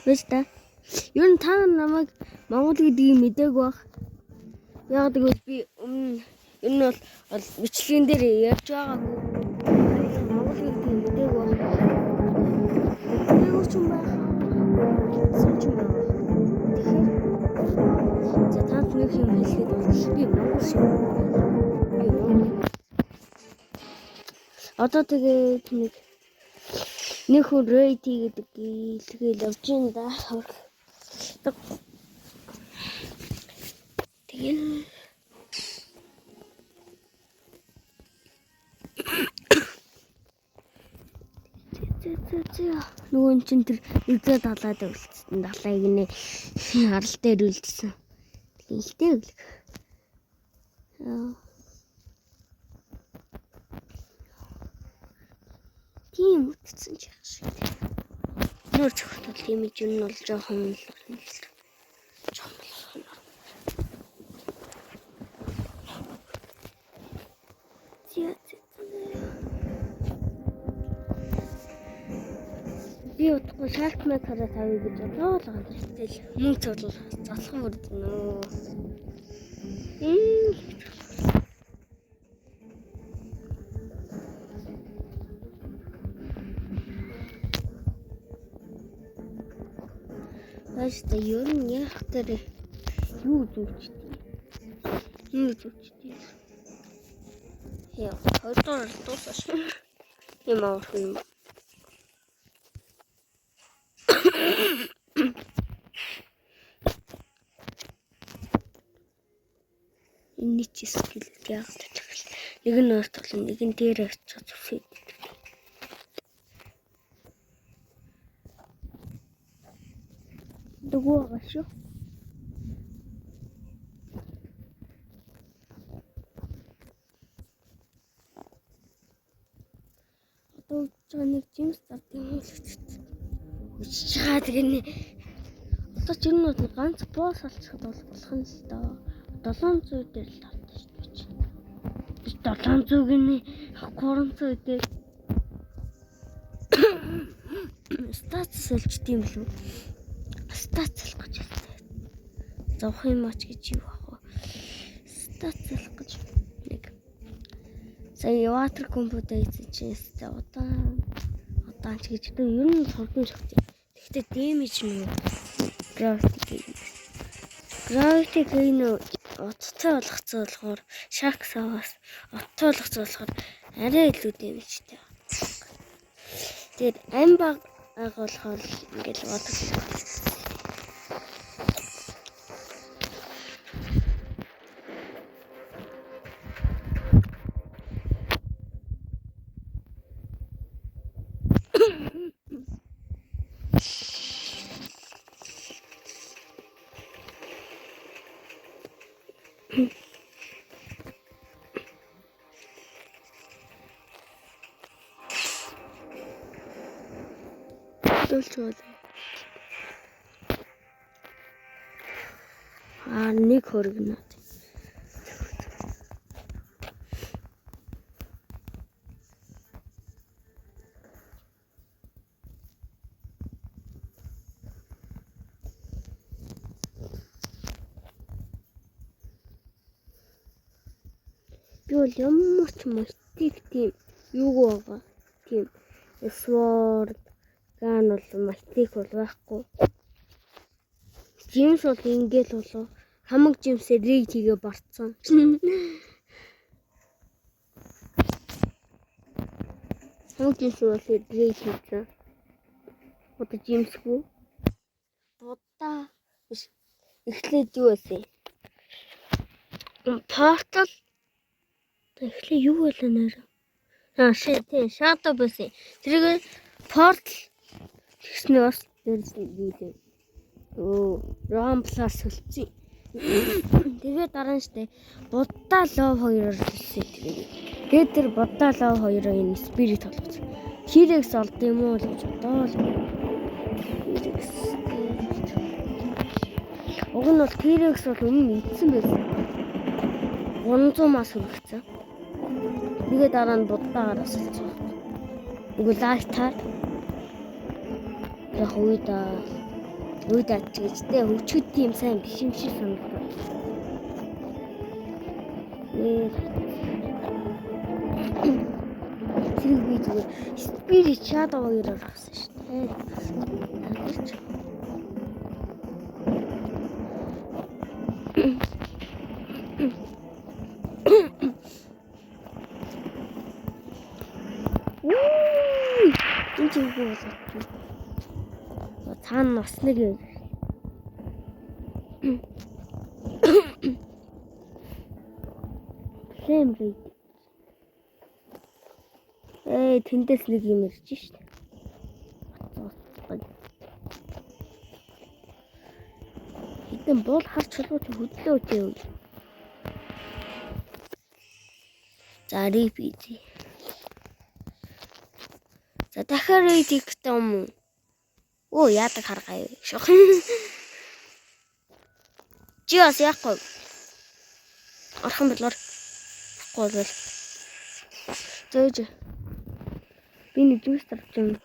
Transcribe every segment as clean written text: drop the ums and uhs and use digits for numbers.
Биш та. Ер нь та намайг Монгол гэдгийг мэдээг баг. Яг тэгвэл би ер нь бол бичлэгэн дээр ярьж байгаагүй. Монгол гэдгийг мэдээг баг. Эвгүй ч юм байна. Сүнч юм байна. Тэгэхээр за танд нэг юм хэлэхэд бол би монгол шиг. Би монгол. Одоо тэгээд нэг хүн рейти гэдэг илгээл явж байна да. Тэгээд нөгөө чин тэр эзээ далаад үлдсэн. Далайг нэ арал дээр үлдсэн. Илтэй өглөг. Тийм утсан ч яах шиг. Нөр зөвхөн тийм юм нь бол жоохон л би утгагүй шалтмай хараа тавь гэж бодлоо л гэнэтэл мөнгө цуглах залхан үрдэнэ. Бasta ер нь яг тэр юу зүвчтэй. Яа, хоёрдугаар дуусаш. Юм аа юм. Энэ чи скил яг тэгэл. Нэг нь ортол нэг нь дээр очиж зүсээд. Дөгөө гашуу. Одоо нэг жимс зардын хөлөгчтэй. Учирчгаа тэгнэ. Одоо ч энэ нь ганц боос алцахад болох нь л доо. 700 дээр л тавтай шүү дээ. Би 700 гинэ 300 дээр стац сэлжт юм лүү. Стац залах гэж байна. Зовх юм ач гэж юу ах вэ? Стац залах гэж нэг. Сая ватер компьютер эзэж удаан ч гэж дөө ер нь сурдан шахдаг. Гэхдээ дэмэж нүү. График энэ утцаа болгоцоо болохоор шарк саваас утцаа болгоцоо болохоор арай илүү дэмэжтэй. Тэгээд ам баг болохоор ингээл бодог. Нэг хөргөнө. Би бол ямар ч мультик тийм юу байгаа. Тийм Sword ган бол мультик бол байхгүй. Жимс бол ингээл болоо хамаг жимсээр рейд хийгээ барцсан. Хамаг жимс бол рейд хийсэн. Одоо жимсгүй. Будаа биш. Эхлээд юу байсан? Портал эхлээ юу байлаа нэр? Тийм шатаа байсан. Тэрийг портал гэснээр бас дээрсэн юу вэ? Рамплас хөлцөө. Тэгээ дараа нь штэ Будаа лов 2-оор хэлсэн. Тэгээд тэр Будаа лов 2-оо энэ спирит болгоц. T-Rex олд юм уу гэж бодоо л. Уг нь бол T-Rex бол өмнө идсэн байсан. 300 мас хүргэсэн. Тэгээ дараа нь Будаагаар асалцсан. Үгүй лайтаар яг үедээ Өөдөөч гэжтэй хөвчөд тийм сайн биш юм шиг санагдав. Тэр би зүгээр Spirit Shadow 2-оор авсан шүү дээ. Энэ чинь юу болов? Цаана бас нэг юм. Flame Raid. Тэндээс нэг юм ирж штэ. Хитэн бол харч чулуу чи хөдлөө үтэй. За repeat. За дахиад read ихтэй юм уу? Оо яадаг харгай шох. Чи бас яахгүй. Орхон болоор. Гол. Зөөж. Би нэг юус тарч юм.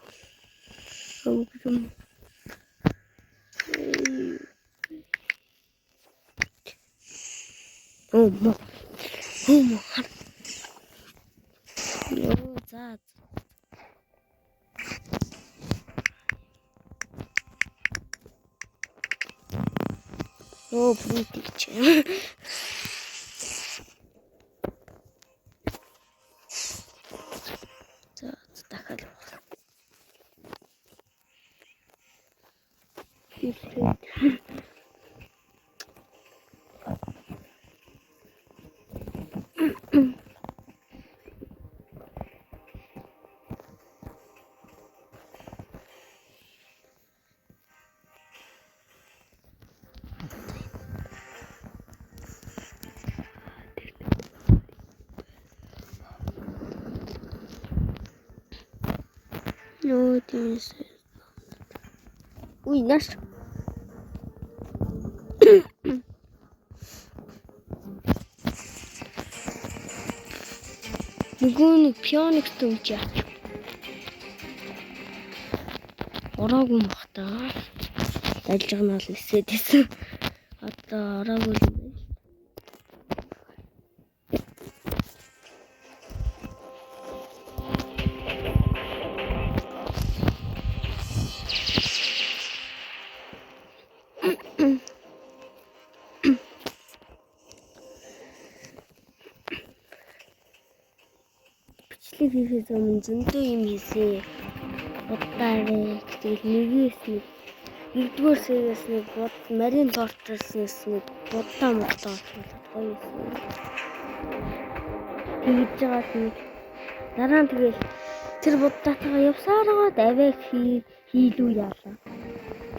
Оо мо. Ёо за. Оо бүтээч. За дахиад. No, tienes. Uy, nas. Нүгүүний пионикт өмчөөч. Ороогүй мах та. Ажиллагнаа л эсээд байсан. Одоо ороогүй юм байна. Хийхээс өмнө зөндөө юм хийсэн. Удаарэ тэгэл нэгээс нэг нэгдүгээр сэгээс нэг бод Marine Fortress-ээс нэг будаа модоо гоё юм. Тэгж жагаад нэг дараа нь тэгэл тэр будаатайгаа явсараад аваа хийлүү яалаа.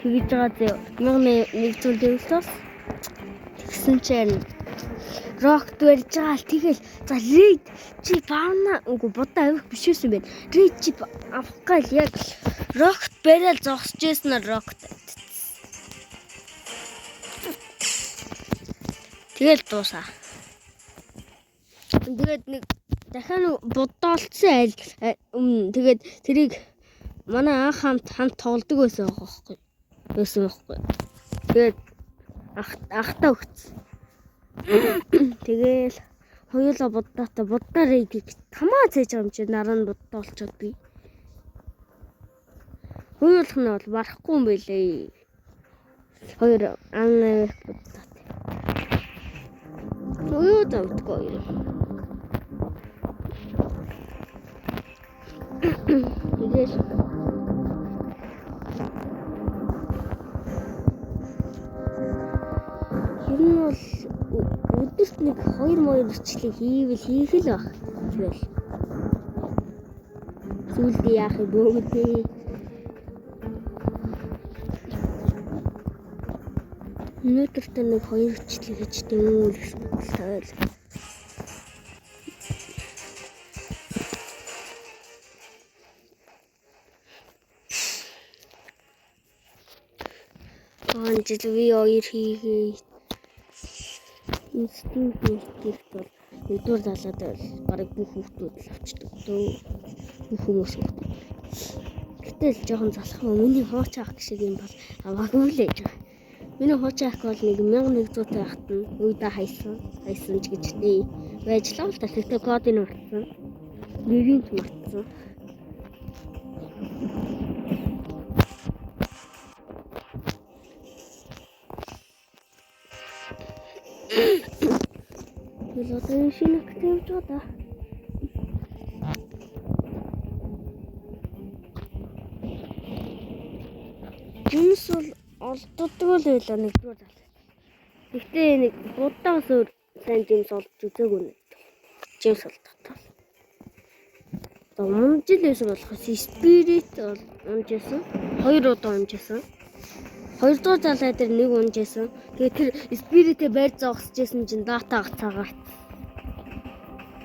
Тэгж жагаад 1100 тэгсэн чинь Rock дөрж байгаа л тэгэл за raid чи баана үгүй будаа авих биш байсан байна. Raid чи авах гал яг Rock барайл зогсож байсан нь Rock. Тэгэл дуусаа. Тэгээд нэг дахиад будаа олцсон айл тэгээд тэрийг манай анх хамт тоглодог байсан байхгүй. Тэгээд ахтаа өгсөн. Тэгэл хоёулаа будаа рейдийг тамаа цээж байгаа юм чи нараа нь будаа олцоод би. Хоёулах нь бол барахгүй юм байлээ. Хоёр анаа будаа. Юу тавтгүй. Тэгэл энэ бол өдөрт нэг 2 ирчлэг хийх л баг. Тэгэл зүйлд яах юм бөөдөө. Өнөөдөрт нэг 2 ирчлэг хийж дүүл гэсэн бодлоо. Жил би 2 хийгээ. Инстинкт бол нэгдүгээр залаад бол барыг бүх хүүхдүүд л авчдаг дөө. Бүх хүмүүс. Гэтэ Гэтэл жоохон залах юм. Миний хууч ах шиг юм бол аваагүй л ээж байгаа. Миний хууч ах бол нэг 1100 тахт нь өөдөө хайсан ч гэж дээ. Байжлаа л тэгтээ кодыг мартсан. Нэрийг мартсан. Тэгэл шинэ активч удаа. Юмс бол олддог л байлаа нэгдүгээр тал. Гэхдээ нэг будаас өөр сайн жимс олж үзээгүй нэг. Жимс олддог. Унжил байсан болохоос спирит унжсэн. 2 удаа унжсэн. 2 дугаар залаа дээр нэг унжсэн. Тэгээд тэр спиритээ байр зогсожсэн чинь дата гацаагаар.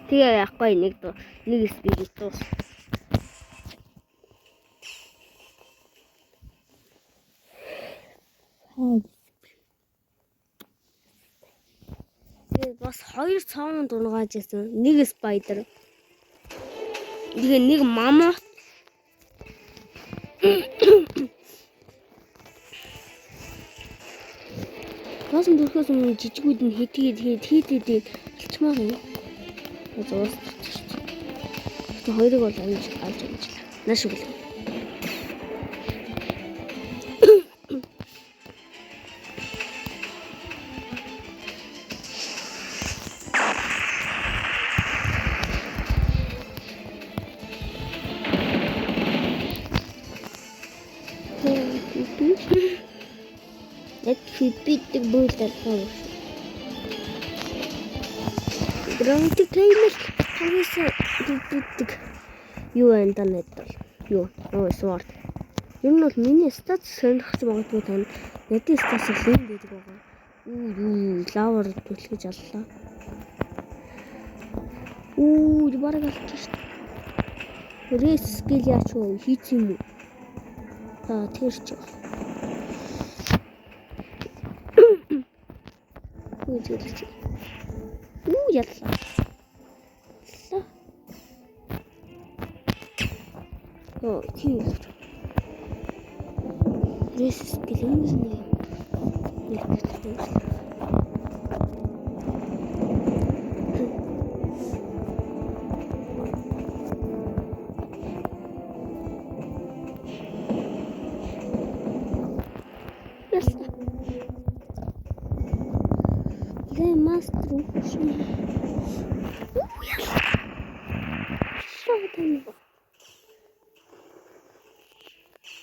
Тэгээ яахгүй нэг спирит дуус. Тэгээд бас 2 цаон дунгаажсэн. Нэг спайдер. Тэгээ нэг мама. Басан дөрхөөс өмнө жижигүүд нь хийгээд алчмаа юм. Зоос шүү дээ. Тэгээ хоёрыг бол алж амжлаа. Нааш үгүй. Фипитик будет такой. Гранти клеймер. Фипитик. Юу интернет бол. Юу? Sword. Ер нь бол миний статус сонирхож магадгүй тань. Надын статус л юм байдаг байгаа. Лавар түлхэж аллаа. Бараг алчихсан. Рейс скил яач вэ? Хийц юм уу? Тэрч. Үзүүлж. Яллаа. Тийм. Рейс скил юм уу?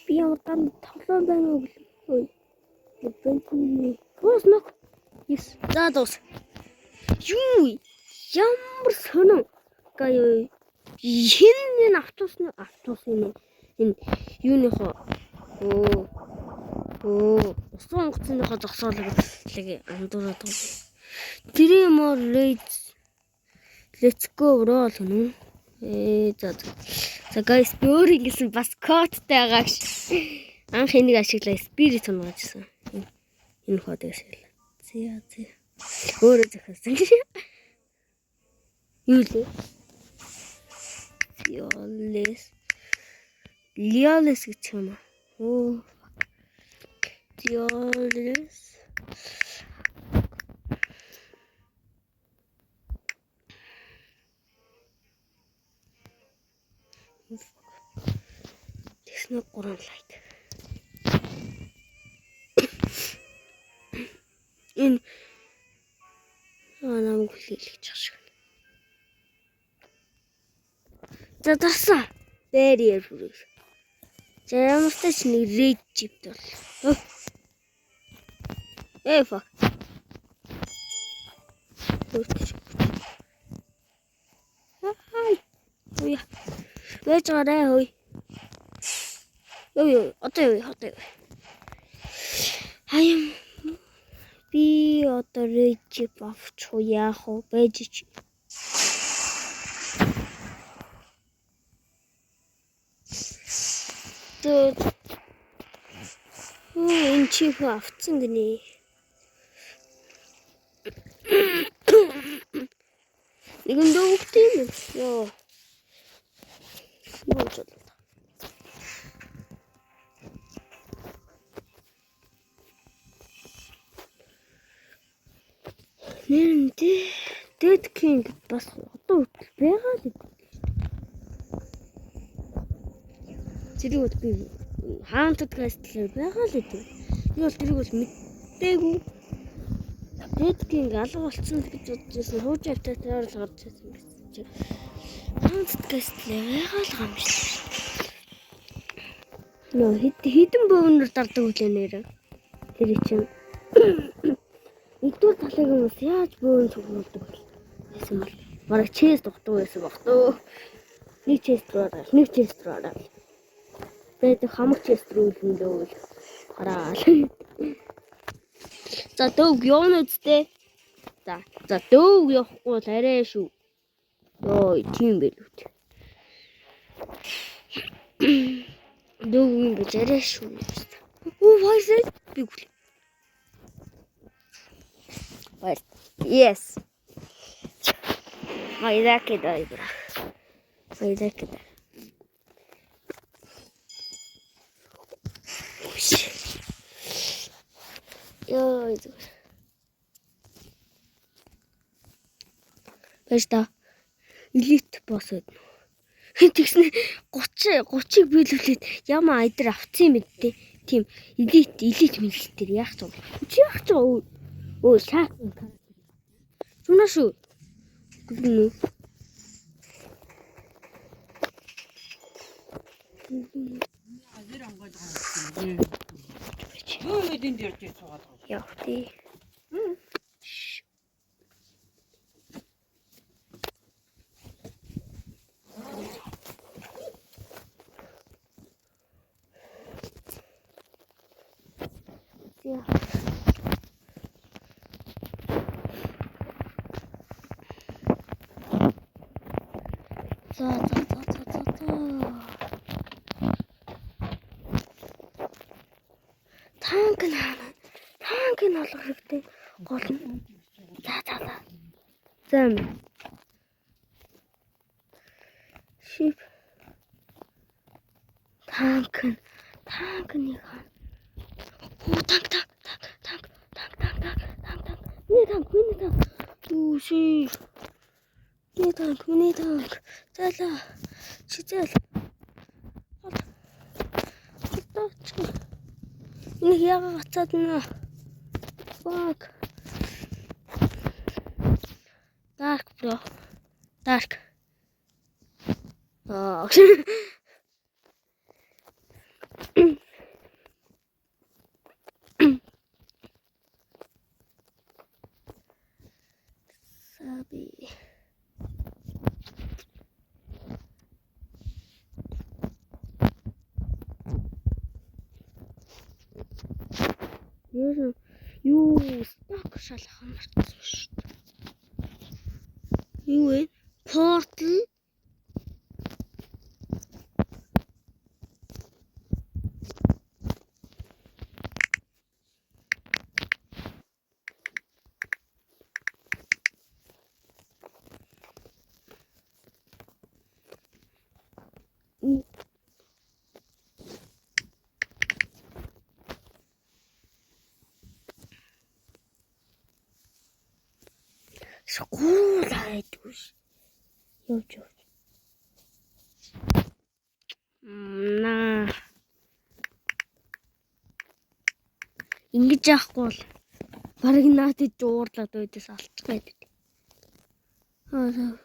Би удаан тоглоом байна уу? Бэнтний. Госнок. Yes. За дуус. Юу? Ямар сонин. Гай. Хин энэ автобус нь энэ юуныхоо усан онгоцныхоо зогсоолыг андуураад байгаа. Three more raids. Let's go bro гэнэ. За guys би өөр ингэсэн бас кодтай байгаа ш. Анх энийг ашиглаа спирит унгаажсан. Энэ кодыг ашиглаа. Зэ. Өөрөө зохиосон. Юу лээ? Лиолес гэж юм аа. Лиолес. Тэснэ 3 лайк. Энэ намайг хүлээлгэж байгаа шиг. За дарсан. Barrier хүрээ. За ямар ч тач нэг red chip бол. Fuck. Ой. Вэж гараа хөөе. Ой, одоо. Хаяа. Би одоо red chip авчихуу яах вэ? Байж чи. Энэ чип авцсан гинэ. Нэгэн дөгтэй юм. Яа. Нэрнтэй Dead King бас одоо үтэл байгаа л гэдэг. Зэрэг би Haunted Castle байгаа л гэдэг. Би бол тэрийг бол мэдээгүй. Dead King алга болцсон гэж бодож байсан. Хууж автаар л гарч ирсэн гэсэн. Haunted Castle байгаа л юм шиг. Нөө хідэн бөөнөр дардаг үлээ нэрэ. Тэр чинь нэгдүгээр талыг хүмүүс яаж бөөн цугуулдаг вэ? Гэсэн бол бараг чест дутдаг байсан баг төө. Нэг чест руу ороод, нэг чест руу ороод. Тэгээд хамаг чест руу хөндөөл гараал. За дөг явна үсттэй. За дөг явахгүй бол арай шүү. Йоо, тийм байл үү. Дөг юм гэж арай шүү. Оо, вайсай би гүл. Вайс. Yes. Майдакеда ибра. Майдакеда. Йоо, ಇದು. Баярлалаа. Элит босс байна. Тэгснэ 30-ыг биелүүлээд яма айдар авцсан юм бэ? Тийм элит мэлтэр яах вэ? Чи яах вэ? Өө шаа. Чунашуу. Гүн. Юуны дээр чи суугаад байгаа. Яах вэ? За. Танк нь олох хэрэгтэй. Гол нь. За. Зам. Шип. Танк нэг хаа. Оо танк. Миний танк. Юу ши. Миний танк. Зала. Чизэл. Энэ яга гацаад нэ. Fuck. Dark bro. Dark. Аа. Sabi. Юу сток шалах мартсан шүү дээ. Юу вэ? Портал. Скуулаа идвш. Явж. Наа. Ингэж яахгүй бол барыг наадад жуурлаад байдаас алцах байдаг. Аа.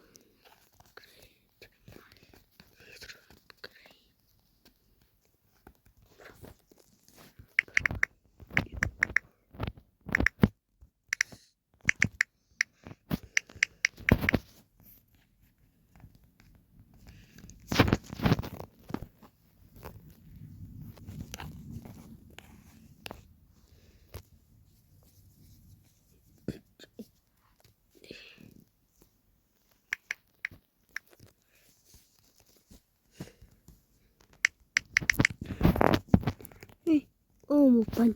Оо мупан.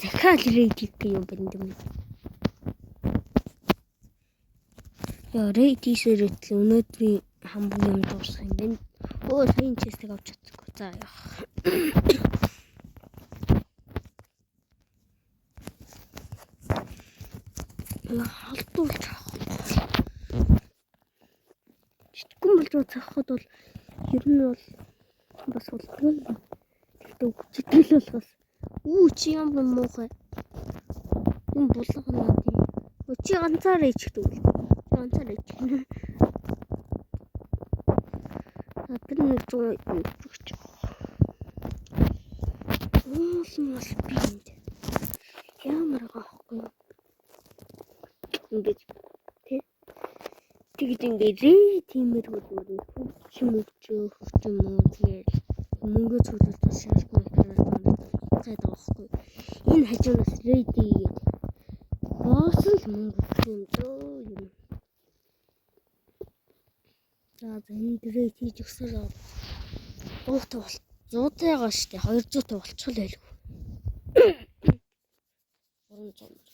Захаа рейдик юм бэндэм. Яа рейдисээр өнөөдрийн хамбаг юм дуусах юм байна. Оо сайн чэстэг авч чадчихгүй. За яах. халдуулж авах. Читгэн болж цахахад бол ер нь бол бас болдог юм. Тэгтээ читгэл болохоос чи ямар муухай. Юм булгана тийм. Чи ганцаараа ичдэг үү? Ганцаараа ичдэг. Тэр нэг зур өгч. Мос бинд. Ямар гахгүй. Ингэж тэгж ингээд тиймэрхүү зүгээр хөвчмөчөө тэгээд мөнгө цуглуулж шаардлагагүй гэдэг байхгүй. Энэ хажуунаас ready гэдэг. Боосон л мөнгө юм дөө юм. За энэ дөрөв хийж өгсөөр дуутаа бол 100-тайгаа штэ 200-тай болчихвол байлгүй. 300.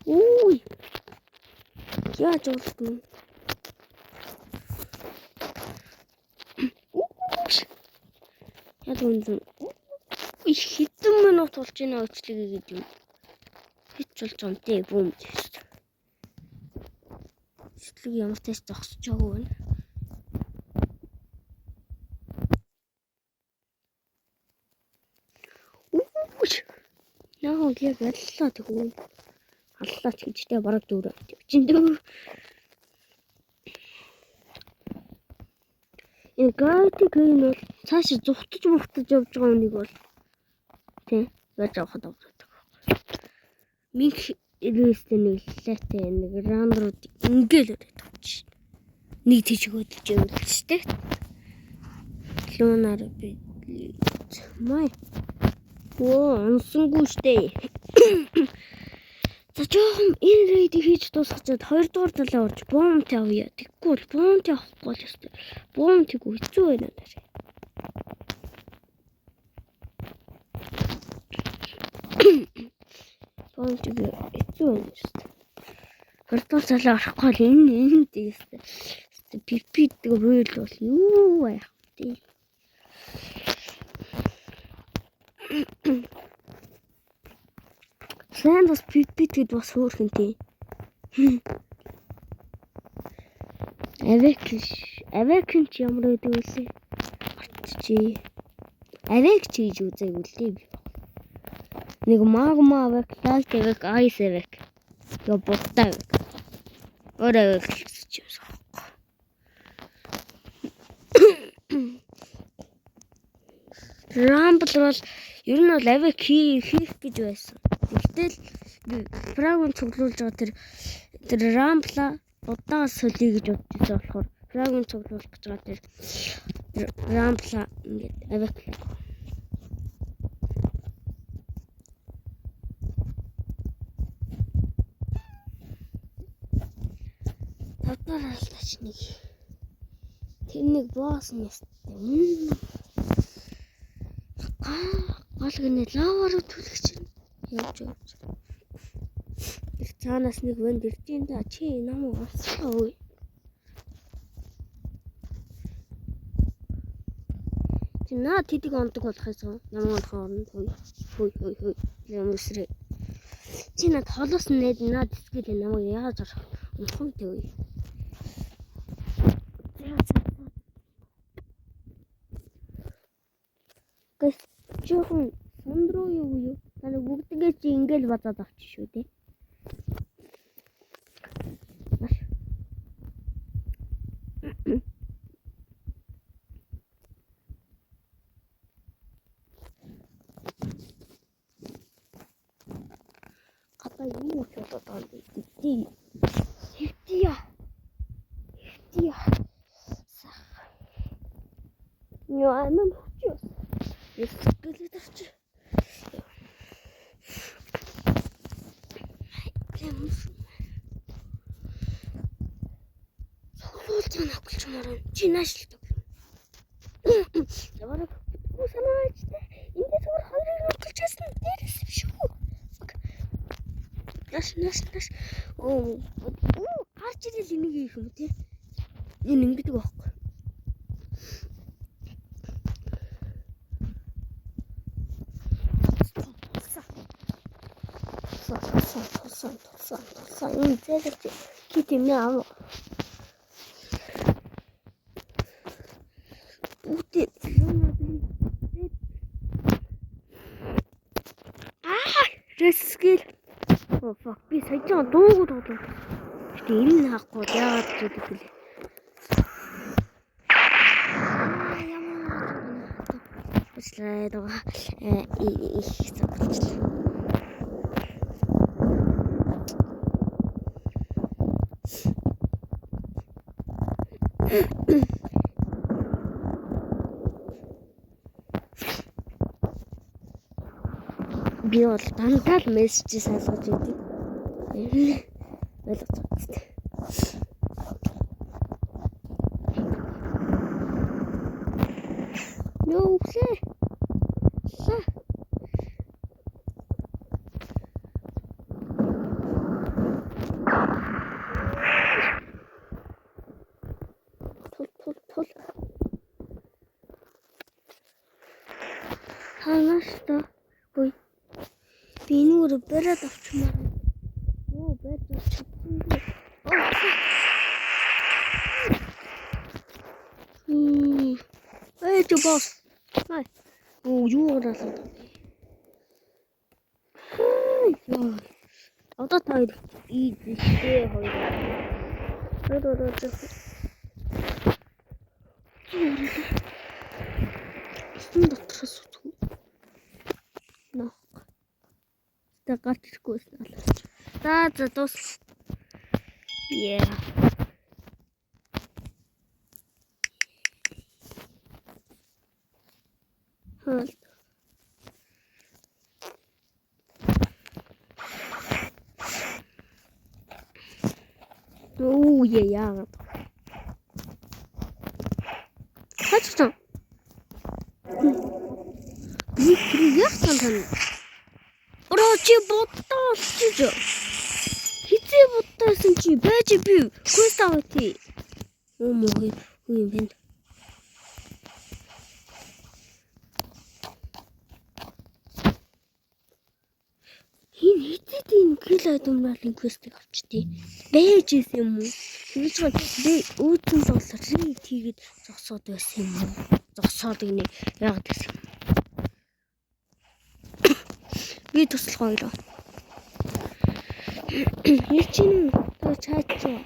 Ui. Яаж болдгоо. Яг үнэн. Хэдэн минут болж байна өчлөгийг гэдэг юм. Хич болж байгаа юм те бүүм тест. Өчлөг ямар тест зогсож байгаа вэ? Наа яг аллаа тэгвэл аллаа чигчтэй бараг дүүрээ чинь дүү. Энэ гайдыг энэ бол цааш зүхтэж явж байгаа нэг бол тий яаж авах гэдэг. Минь рестэ нэг латэ нэг рандрууд ингээл өрөөд тавьчих. Нэг тийчгөөд явуулж штэ. Лунаар би май. Онсонгүй штэ. За жоохон энэ рейд хийж дуусгачаад 2 дугаар талаа орж бомт авъя. Тэггүй бол бомт авахгүй л ёстой. Бомтыг хэцүү байна нэрээ. Бомтыг хэцүү байна ёстой. 2 дугаар талаа орохгүй л энэ тийстэй. Пипиддэг рүүл бол юу яах вэ? Сайн бас пипидэд бас хөөрхөнтэй. Авек ч ямар гэдэг үлээ. Чи. Авек хийж үзээгүй л дээ. Нэг магма авек, лайт авек, айс авек. Яа боттай. Ороо хэлчих юм. Рамбл бол ер нь бол авек хийх гэж байсан. Гэтэл фрагмент цуглуулж байгаа тэр рамбла удаан солиё гэж бодчихсон болохоор фрагмент цуглуулах гэж байгаа тэр рамбла ингээд авек. Татварлаач нэг тэр нэг босс нэстэй. Гол гэнэ лаваар түлхэж явж. Их цаанаас нэг вэнд ирдیں۔ Да чи намайг авсаа ой. Чи наа тэдэг ондог болох юм. Намайг хооронд хөөй. Ямсрээ. Чи над холоос нээд наад эсгээл намайг яаж орох юм бэ ой. Гэс жоохон сондроо юу? Таны бүгдгээ чи ингээл бадаад авчих шүү дээ. Ката юу ч бодоод байгаа юм. Хития. Яа нам хүчээ. Эсгэлээд авчих. Суулцсан авчихмаар чи наашлдаг. Яваад үсэнаач. Энд зүгээр хоёрыг авчихсан дээрээс шүү. Нас. Оо, гарч ирэл энийг хийх юм тий. Энэ ингэдэг байхгүй. тулсан юм зээлж хит юм яа. Ути Rescue. Oh fuck. Би саяхан дуугүй тоглоо. Гэтэ энэ нь хаахгүй яагаад ч гэдэг вэ? Яслаа даа. Их зөвлөж. Би бол дандаа л мессеж салгаж идэв. Ойлгож байна. Йоо плей. Тул. Ханашта. Ой. Би нүрэ бараад авчмаар. Оо, барьж авчихсан. Эй, босс. Хай. Оо, юу гараад. Яа. Одоо таад ийдээ хоёр. Одоо. Сэн дотроос үтгүү. Ноо. Тэ гарчихгүй байна. За дуус. Yeah. Хол. Оо яа. Хачсан. Яасан тань. Орочи боттооч. Хизээ боттоосон чи байж би квест авъя. Оо мой юм бэ. Хин хитэдийн кил айдамралын квестийг авчдээ. Байж исэн юм уу? Тэгж би өөдөн болоо хийгээд зогсоод байсан юм уу? Зогсоод гинэ яг гэсэн. Би туслах хоёроо. Хилчин тоо чаачаа.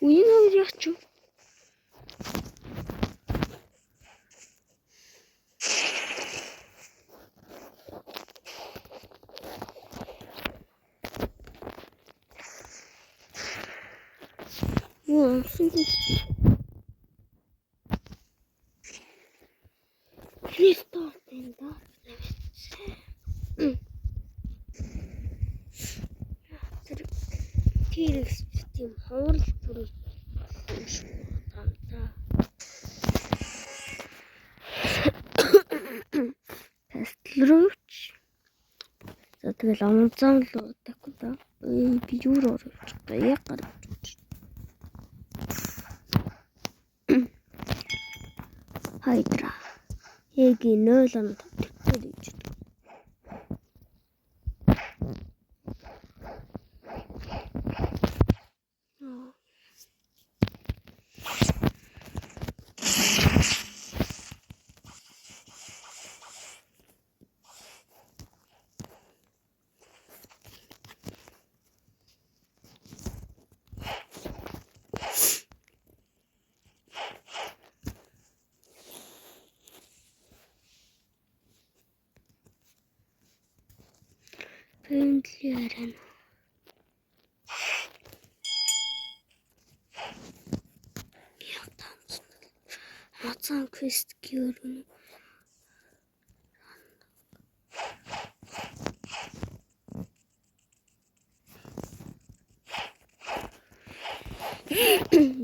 Үеийн хоёр яач юу? Оо, синтез. Христос тэнда. Тэрс тийм ховор бүрий. Тэстлрүүч. За тэгэл амцаан л удахгүй да. Би юу орж яг гарч. Хайдра. Эги 0 онод тэгтэр гэж. Пентлерэн. Ацан квест гэрэн.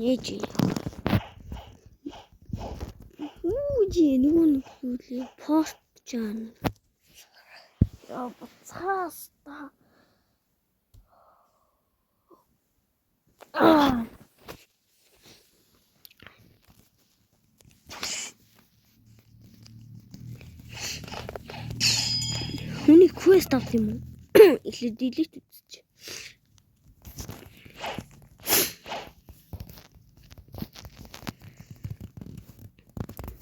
Ээжи. Үуji нүгүн пост чана. Яа цааста. Хүний quest авсан юм уу? Илүү delete үзчих.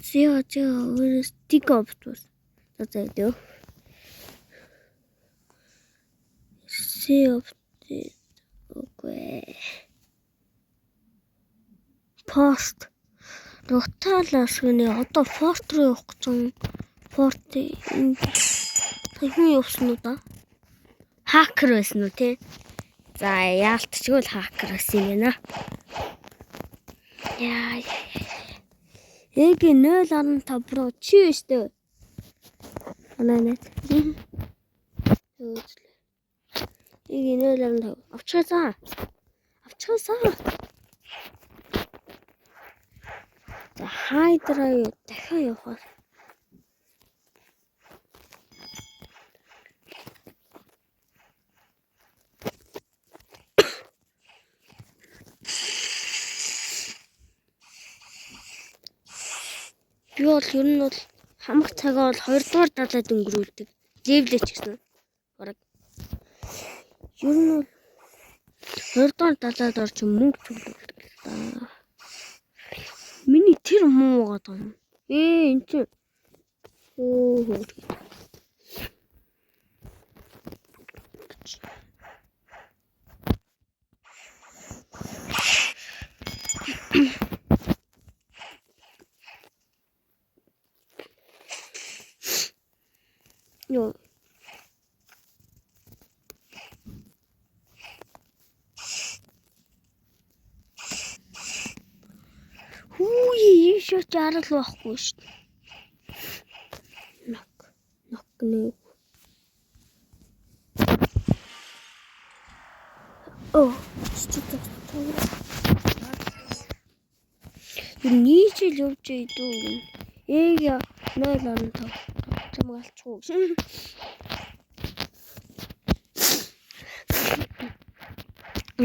Зөө stick optus. Зөө. Optus. Окей. Post. Руталаас гэнэ одоо форт руу явах гэж юм. Форт хүн явсан уу да? Хакер байсан уу те? За яалтчгүй л хакер байсан юм байна. Яа. Эг 0.5 Pro чи өстэй. Ананет. Эг 0.5 авчихсан. За хайдраа юу дахиад явах. Би бол ер нь бол хамаг цагаа бол 2 дугаар далайд өнгөрүүлдэг. Левлэж гэсэн. Бараг. Ер нь бол 2 дугаар далайд орж мөнгө төлөвлөдөг л та. Миний тэр муу байгаа юм. Энд чинь. Оо. Yo. Хүү ийшээ жаргал байхгүй шүү дээ. Нок нэг. Оо, чичтэй. Нийцэл явж идүү. Ээг 0.5 чамаг алчихгүй.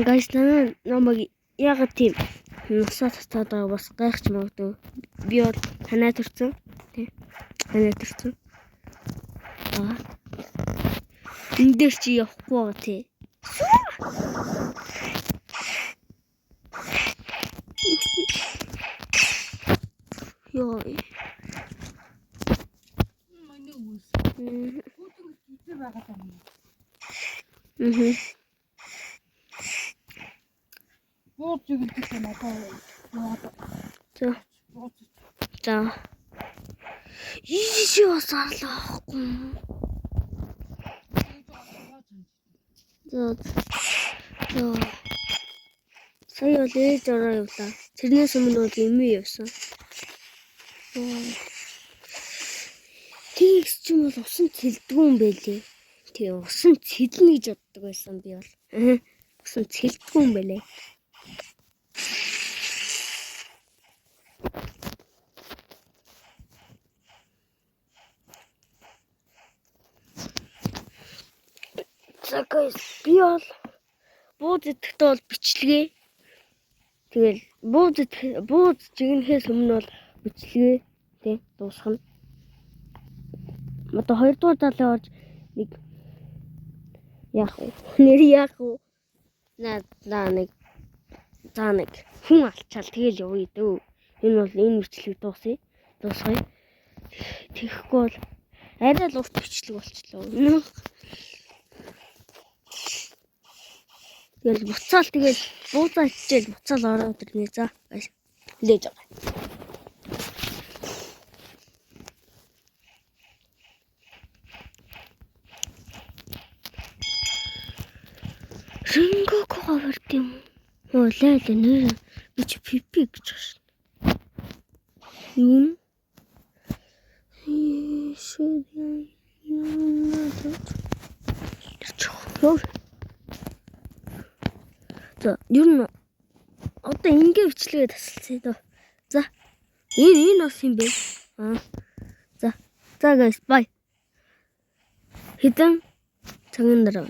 Guys, намайг яг тийм насаа татаад байгаа бас гайхч магадгүй. Би бол танаа төрсөн. Тий. Танаа төрсөн. Энэ дээр чи явахгүй байгаа тий. Йоо. Манай үс. Хүүтэн хийцээ байгаа юм. Бууж өгдөг юм аа. За. Ийшээ бас арлаа ахгүй. За. Сая бол ээж ороо явлаа. Тэрнээс өмнө бол эмээ явсан. Тэгс ч юм бол усан цэлдэггүй юм байлээ. Тэг усан цэлнэ гэж боддог байсан би бол. Усан цэлдэггүй юм байлээ. За guys, би бол бууз идэхдээ бол бичлэгээ. Тэгэл бууз жигнэхээс өмнө бол бичлэгээ тий дуусгана. Одоо 2 дугаар далай орж нэг яах вэ? Нэг хүн алчаал тэгэл явъя дөө. Энэ бол энэ бичлэг дуусгая. Тэгэхгүй бол арай л урт бичлэг болчихлоо. Тэгэл буцаал тэгэл буузаа хичээл буцаал ороод ирнэ. За лээж байгаа. Рингоко хавард юм. Оо лай нэр би чи пипи гэж байна. Юм. За, ер нь одоо ингээ бичлэгээ тасалцъя дөө. За. Энэ бас юм бэ? За guys, bye. Хэдэн цагийн дараа